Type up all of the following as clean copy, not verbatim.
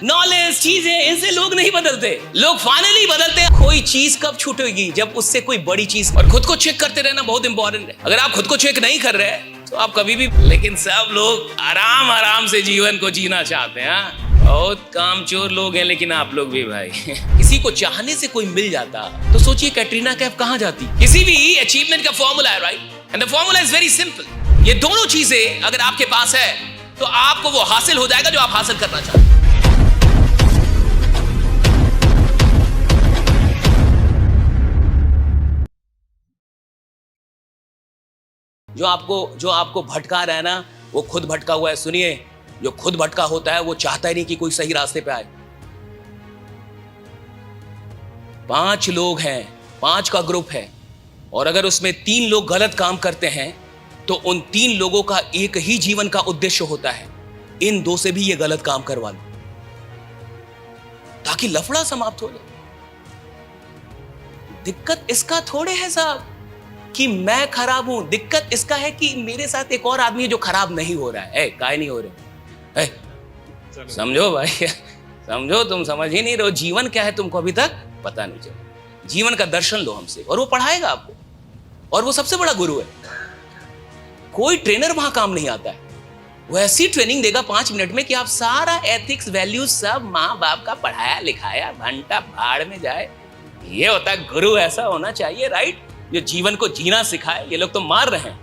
Knowledge चीजें, इनसे लोग नहीं बदलते, लोग फाइनली बदलते। कोई चीज कब छूटेगी? जब उससे कोई बड़ी चीज। और खुद को चेक करते रहना बहुत इंपॉर्टेंट है। अगर आप खुद को चेक नहीं कर रहे तो आप कभी भी। लेकिन सब लोग आराम आराम से जीवन को जीना चाहते हैं। बहुत कामचोर लोग हैं, लेकिन आप लोग भी भाई। किसी को चाहने से कोई मिल जाता तो सोचिए कैटरीना कैफ कहां जाती। किसी भी अचीवमेंट का फॉर्मूला है, right? And the formula is very simple. ये दोनों चीजें अगर आपके पास है तो आपको वो हासिल हो जाएगा जो आप हासिल करना चाहते हैं। जो आपको भटका रहा है ना, वो खुद भटका हुआ है। सुनिए, जो खुद भटका होता है वो चाहता ही नहीं कि कोई सही रास्ते पे आए। 5 लोग हैं, 5 का ग्रुप है, और अगर उसमें 3 लोग गलत काम करते हैं तो उन 3 लोगों का एक ही जीवन का उद्देश्य होता है, इन 2 से भी ये गलत काम करवा लो ताकि लफड़ा समाप्त हो जाए। दिक्कत इसका थोड़े है साहब कि मैं खराब हूं, दिक्कत इसका है कि मेरे साथ एक और आदमी है जो खराब नहीं हो रहा है। काहे नहीं हो रहे? समझो भाई, समझो। तुम समझ ही नहीं रहे हो जीवन क्या है, तुमको अभी तक पता नहीं चला। जीवन का दर्शन लो हमसे, और वो पढ़ाएगा आपको, और वो सबसे बड़ा गुरु है। कोई ट्रेनर वहां काम नहीं आता है। वो ऐसी ट्रेनिंग देगा 5 मिनट में कि आप सारा एथिक्स वैल्यूज सब माँ बाप का पढ़ाया लिखाया घंटा भाड़ में जाए। ये होता है गुरु। ऐसा होना चाहिए, राइट? जो जीवन को जीना सिखाए। ये लोग तो मार रहे हैं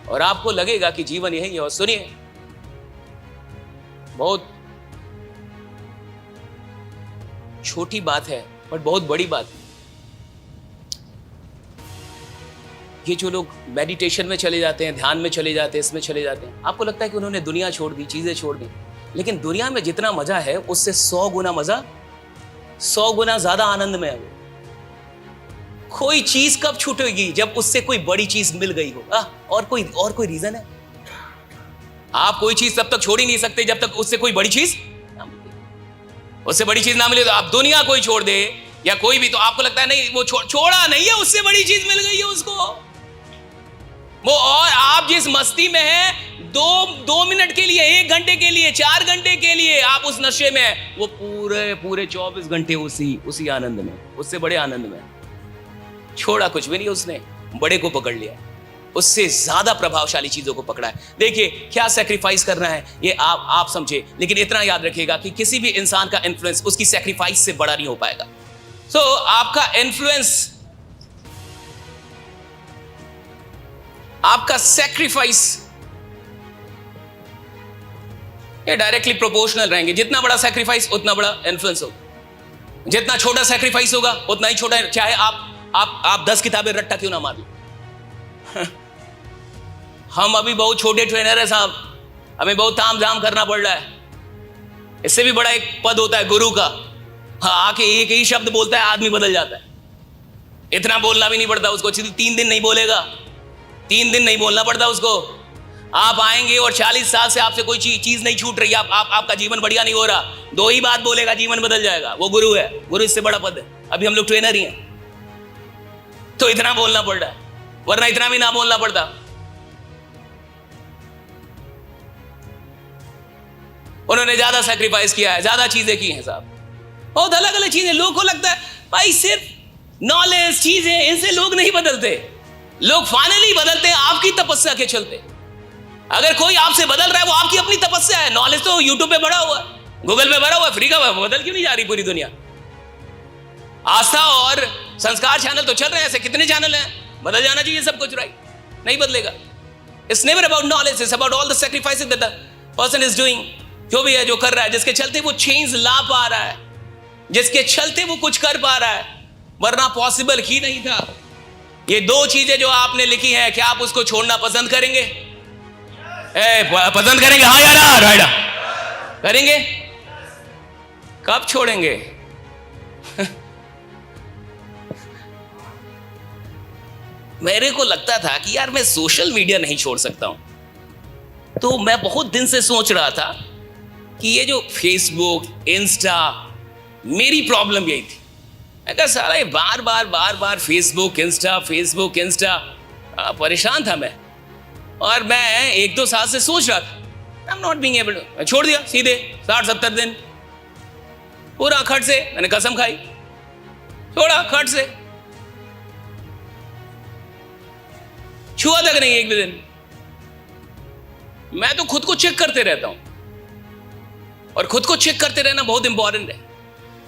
और आपको लगेगा कि जीवन यही है। और सुनिए, बहुत छोटी बात है पर बहुत बड़ी बात है। ये जो लोग मेडिटेशन में चले जाते हैं, ध्यान में चले जाते हैं, इसमें चले जाते हैं, आपको लगता है कि उन्होंने दुनिया छोड़ दी, चीजें छोड़ दी। लेकिन दुनिया में जितना मजा है उससे 100 गुना मजा, 100 गुना ज्यादा आनंद में है वो। कोई चीज कब छूटेगी? जब उससे कोई बड़ी चीज मिल गई हो। और कोई रीजन है? आप कोई चीज तब तक छोड़ ही नहीं सकते जब तक उससे कोई बड़ी चीज ना मिले। उससे बड़ी चीज ना मिले तो आप दुनिया कोई छोड़ दे या कोई भी, तो आपको लगता है नहीं वो छोड़ा नहीं है, उससे बड़ी चीज मिल गई है उसको वो। और आप जिस मस्ती में हैं, 2 मिनट के लिए, 1 घंटे के लिए, 4 घंटे के लिए आप उस नशे में, वो पूरे 24 घंटे उसी आनंद में, उससे बड़े आनंद में। छोड़ा कुछ भी नहीं उसने, बड़े को पकड़ लिया, उससे ज्यादा प्रभावशाली चीजों को पकड़ा है। देखिए क्या सैक्रिफाइस करना है ये आप समझे, लेकिन इतना याद रखिएगा कि किसी भी इंसान का इन्फ्लुएंस उसकी सैक्रिफाइस से बड़ा नहीं हो पाएगा। सो आपका इन्फ्लुएंस, आपका सैक्रिफाइस, ये डायरेक्टली प्रोपोर्शनल रहेंगे। जितना बड़ा सैक्रिफाइस उतना बड़ा इन्फ्लुएंस होगा, जितना छोटा सैक्रिफाइस होगा उतना ही छोटा। चाहे आप 10 किताबें रट्टा क्यों ना मार लो। हम अभी बहुत छोटे ट्रेनर है साहब, हमें बहुत ताम झाम करना पड़ रहा है। इससे भी बड़ा एक पद होता है गुरु का। हाँ, आके एक ही शब्द बोलता है, आदमी बदल जाता है। इतना बोलना भी नहीं पड़ता उसको। 3 दिन नहीं बोलेगा, 3 दिन नहीं बोलना पड़ता उसको। आप आएंगे और 40 साल से आपसे कोई चीज नहीं छूट रही, आपका जीवन बढ़िया नहीं हो रहा, 2 ही बात बोलेगा, जीवन बदल जाएगा। वो गुरु है। गुरु इससे बड़ा पद है। अभी हम लोग ट्रेनर ही हैं तो इतना बोलना पड़ रहा है, वरना इतना भी ना बोलना पड़ता। उन्होंने ज्यादा सैक्रिफाइस किया है, ज्यादा चीजें की हैं साहब, बहुत अलग अलग चीजें। लोगों को लगता है भाई सिर्फ नॉलेज चीजें, इनसे लोग नहीं बदलते, लोग फाइनली बदलते हैं आपकी तपस्या के चलते। अगर कोई आपसे बदल रहा है वो आपकी अपनी तपस्या है। नॉलेज तो यूट्यूब पे भरा हुआ है, गूगल पे भरा हुआ है, फ्री का। बदल क्यों नहीं जा रही पूरी दुनिया? आस्था और संस्कार चैनल तो चल रहे हैं, ऐसे कितने चैनल हैं। बदल जाना चाहिए सब कुछ, राइट? नहीं बदलेगा। It's never about knowledge, it's about all the sacrifices that the person is doing. जो भी है, जो कर रहा है, जिसके चलते वो चेंज ला पा रहा है, जिसके चलते वो कुछ कर पा रहा है, वरना पॉसिबल ही नहीं था। ये 2 चीजें जो आपने लिखी हैं, क्या आप उसको छोड़ना पसंद करेंगे? पसंद करेंगे? हाँ या ना? राइडा करेंगे? कब छोड़ेंगे? मेरे को लगता था कि यार मैं सोशल मीडिया नहीं छोड़ सकता हूं, तो मैं बहुत दिन से सोच रहा था कि ये जो फेसबुक, इंस्टा, मेरी प्रॉब्लम यही थी। मैं कहा साला ये बार बार फेसबुक इंस्टा, परेशान था मैं। और मैं 1-2 साल से सोच रहा था I am not being able to, छोड़ दिया सीधे 60-70 दिन पूरा खट से, मैंने कसम खाई, छोड़ा खट से, छुआ तक नहीं एक भी दिन। मैं तो खुद को चेक करते रहता हूं, और खुद को चेक करते रहना बहुत इंपॉर्टेंट है।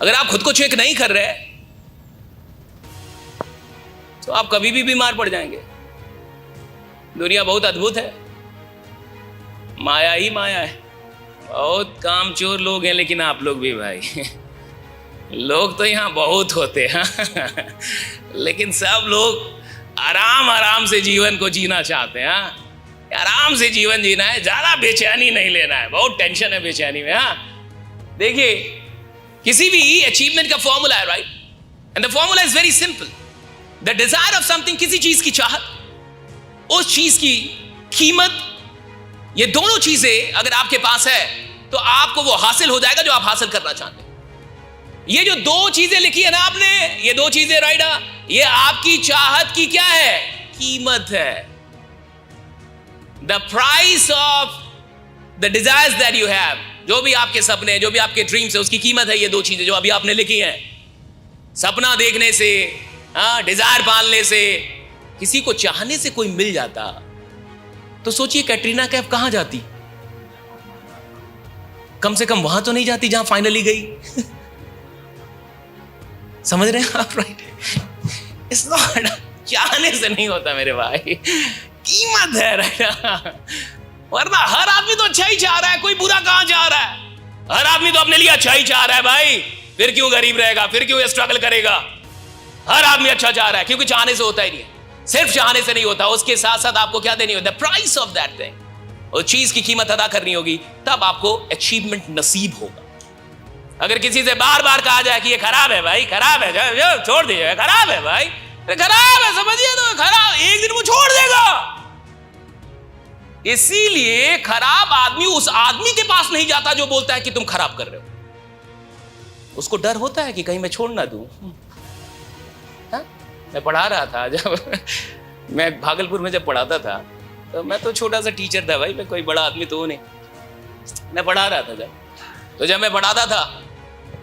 अगर आप खुद को चेक नहीं कर रहे तो आप कभी भी बीमार पड़ जाएंगे। दुनिया बहुत अद्भुत है, माया ही माया है। बहुत कामचोर लोग हैं, लेकिन आप लोग भी भाई लोग तो यहां बहुत होते हैं लेकिन सब लोग आराम आराम से जीवन को जीना चाहते हैं। आराम से जीवन जीना है, ज्यादा बेचैनी नहीं लेना है। बहुत टेंशन है बेचैनी में। देखिए, किसी भी अचीवमेंट का फॉर्मूला है, right, and the formula is very simple. The desire of something, किसी चीज की चाहत, उस चीज की कीमत, ये दोनों चीजें अगर आपके पास है तो आपको वो हासिल हो जाएगा जो आप हासिल करना चाहते हैं। ये जो दो चीजें लिखी है ना आपने, ये दो चीजें, राइट, ये आपकी चाहत की क्या है? कीमत है। The price of the desires that you have, जो भी आपके सपने, जो भी आपके ड्रीम्स है, उसकी कीमत है ये दो चीजें जो अभी आपने लिखी हैं। सपना देखने से, डिजायर पालने से, किसी को चाहने से कोई मिल जाता तो सोचिए कैटरीना कैफ कहां जाती? कम से कम वहां तो नहीं जाती जहां फाइनली गई समझ रहे हैं आप, राइट? इट्स नॉट, चाहने से नहीं होता मेरे भाई, कीमत है, राइट? वरना हर आदमी तो अच्छा ही चाह रहा है, कोई बुरा कहां चाह रहा है? हर आदमी तो अपने लिए अच्छा ही चाह रहा है भाई, फिर क्यों गरीब रहेगा, फिर क्यों स्ट्रगल करेगा? हर आदमी अच्छा चाह रहा है, क्योंकि चाहने से होता ही नहीं है। सिर्फ चाहने से नहीं होता, उसके साथ साथ आपको क्या देनी होती है? The price of that thing, उस चीज की कीमत अदा करनी होगी, तब आपको अचीवमेंट नसीब होगा। अगर किसी से बार बार कहा जाए कि ये खराब है भाई, खराब है, जो छोड़ दीजिए, खराब है भाई, खराब है, समझिए तो खराब, एक दिन वो छोड़ देगा। इसीलिए खराब आदमी उस आदमी के पास नहीं जाता जो बोलता है कि तुम खराब कर रहे हो। उसको डर होता है कि कहीं मैं छोड़ ना दूं। मैं पढ़ा रहा था, जब मैं भागलपुर में जब पढ़ाता था, तो मैं तो छोटा सा टीचर था भाई, मैं कोई बड़ा आदमी तो नहीं। मैं पढ़ा रहा था जब मैं पढ़ाता था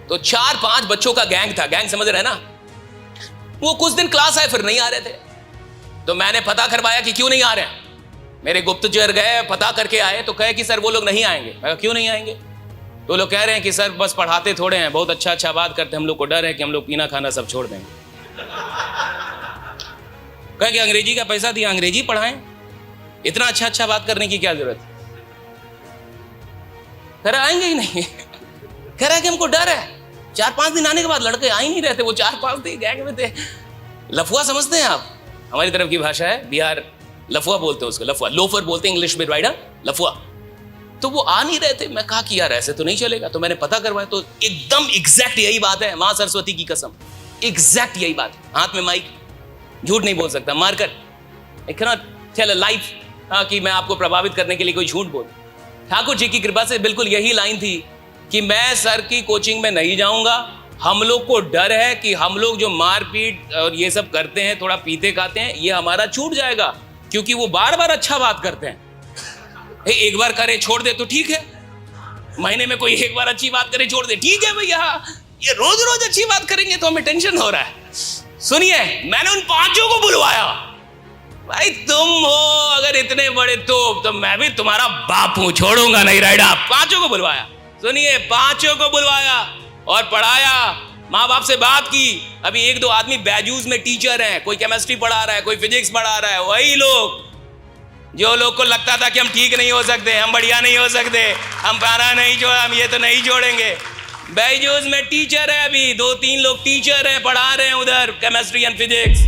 तो 4-5 बच्चों का गैंग था। गैंग समझ रहे हैं ना? वो कुछ दिन क्लास आए, फिर नहीं आ रहे थे। तो मैंने पता करवाया कि क्यों नहीं आ रहे हैं। मेरे गुप्तचर गए, पता करके आए, तो कहे कि सर वो लोग नहीं आएंगे। मैं क्यों नहीं आएंगे? तो लोग कह रहे हैं कि सर बस पढ़ाते थोड़े हैं, बहुत अच्छा बात करते हैं, हम लोग को डर है कि हम लोग पीना खाना सब छोड़ देंगे। कहे कि अंग्रेजी का पैसा दिया, अंग्रेजी पढ़ाएं, इतना अच्छा बात करने की क्या जरूरत है? कह रहा आएंगे ही नहीं कह रहा है कि हमको डर है। 4-5 दिन आने के बाद लड़के आ ही नहीं रहते। वो 4-5 दिन गैंग में थे। लफुआ समझते हैं आप? हमारी तरफ की भाषा है, बिहार लफुआ बोलते हैं उसको, लफुआ, लोफर बोलते हैं इंग्लिश में, राइट? लफुआ। तो वो आ नहीं रहे थे। मैं कहा कि यार ऐसे तो नहीं चलेगा। तो मैंने पता करवाया, तो एकदम एग्जैक्ट यही बात है, मां सरस्वती की कसम, एग्जैक्ट यही बात। हाथ में माइक, झूठ नहीं बोल सकता, marker, I can not tell a life कि मैं आपको प्रभावित करने के लिए कोई झूठ बोल। ठाकुर जी की कृपा से बिल्कुल यही लाइन थी कि मैं सर की कोचिंग में नहीं जाऊंगा। हम लोग को डर है कि हम लोग जो मारपीट और ये सब करते हैं, थोड़ा पीते खाते हैं, ये हमारा छूट जाएगा, क्योंकि वो बार बार अच्छा बात करते हैं। एक बार करे छोड़ दे तो ठीक है, महीने में कोई एक बार अच्छी बात करे छोड़ दे, ठीक है भैया। ये रोज रोज अच्छी बात करेंगे तो हमें टेंशन हो रहा है। सुनिए, मैंने उन 5 को बुलवाया। भाई तुम हो अगर इतने बड़े तो मैं भी तुम्हारा बाप हूं, छोड़ूंगा नहीं, राइडा। 5 को बुलवाया। सुनिए, 5 को बुलवाया और पढ़ाया, माँ बाप से बात की। अभी 1-2 आदमी बैजूज में टीचर हैं, कोई केमिस्ट्री पढ़ा रहा है, कोई फिजिक्स पढ़ा रहा है। वही लोग जो लोग को लगता था कि हम ठीक नहीं हो सकते, हम बढ़िया नहीं हो सकते, हम पारा नहीं जोड़ा, हम ये तो नहीं जोड़ेंगे। बैजूज में टीचर है, अभी 2-3 लोग टीचर हैं, पढ़ा रहे हैं उधर केमिस्ट्री एंड फिजिक्स।